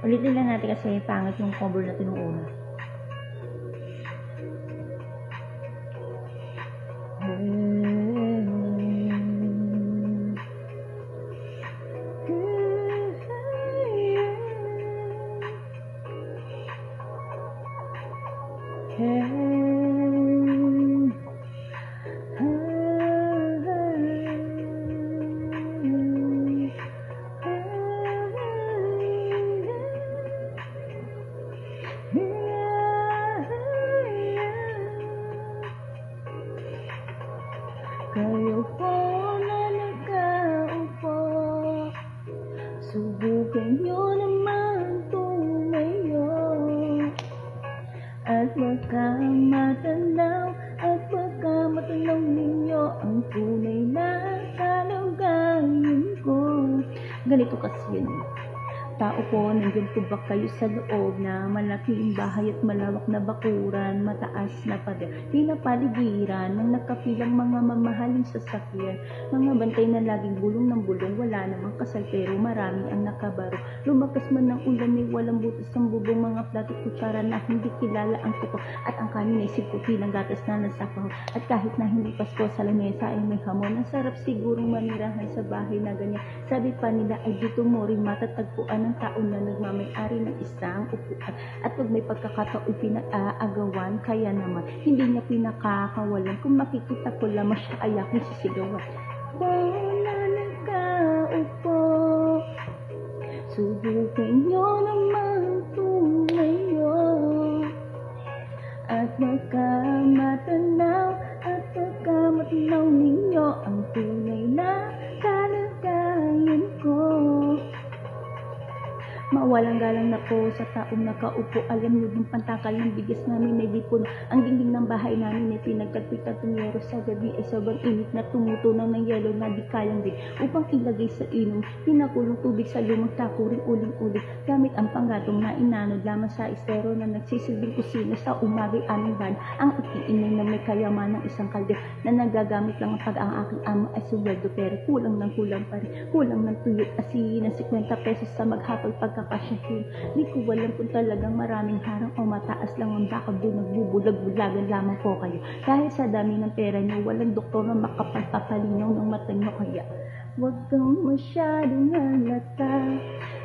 Ulitin lang natin kasi pangit yung cover natin nung una. Kayo po na nakaupo, subukan nyo naman tumayo, at baka matanaw, at baka matanaw ninyo ang tunay na kalagayan ko. Ganito kasi yun. Tao po, nandiyan po ba kayo sa loob na malaking bahay at malawak na bakuran, mataas na pader, pinapaligiran ng nakapilang mga mamahaling sasakyan, mga bantay na laging bulong ng bulong, wala namang kasal pero marami ang nakabaro. Lumakas man ng ulan ay walang butas ng bubong, mga plato kutsara na hindi kilala ang kuko, at ang kanin ay siguti ng gatas na nasapaw. At kahit na hindi Pasko, sa lamesa ay may hamon. Ang sarap sigurong manirahan sa bahay na ganyan. Sabi pa nila ay dito mo rin matatagpuan ng tao na nagmamay-ari ng isang upuan, at pag may pagkakataon pinag-aagawan, kaya naman hindi niya pinakakawalan. Kung makikita ko lamang siya ay aking sisigawan. Wala nagkaupo, subukan nyo naman tumayo, at baka matanaw, at baka matanaw ninyo ang tunay na kalagayan ko. Mawalang galang na po sa taong nakaupo. Alam niyo yung pantakal ng bigas namin ay di puno. Ang dingding ng bahay namin ay pinagtagpitan tunyero. Sa gabi ay sobrang init na tumutunaw ng yelo na di kayang din upang ilagay sa inom. Pinakulong tubig sa lumang takuring uling-uling gamit ang panggatong na inanod lamang sa estero na nagsisilbing kusina sa umagay aming ban. Ang ikiinay na may kayaman ng isang kalder na nagagamit lang pag ang aking amo ay suweldo, pero kulang ng kulang pa rin. Kulang ng tuyo asin ng 50 pesos sa maghapon pagkakasyahin. Di ko alam kung talagang maraming harang o mataas lang ang bakod doon nagbubulag-bulagan lamang po kayo. Dahil sa dami ng pera niyo, walang doktor na makapagpapalinaw ng mata niyo, kaya huwag kang masyadong halata.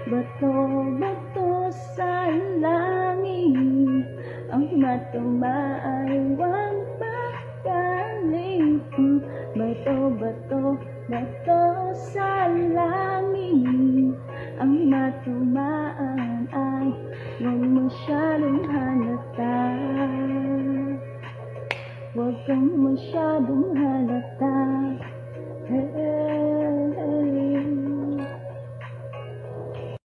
Bato-bato sa langit, ang matumaayawang pagkaling. Bato-bato, bato sa langit, ang matumaan ay huwag masyadong halata. Huwag kang masyadong halata.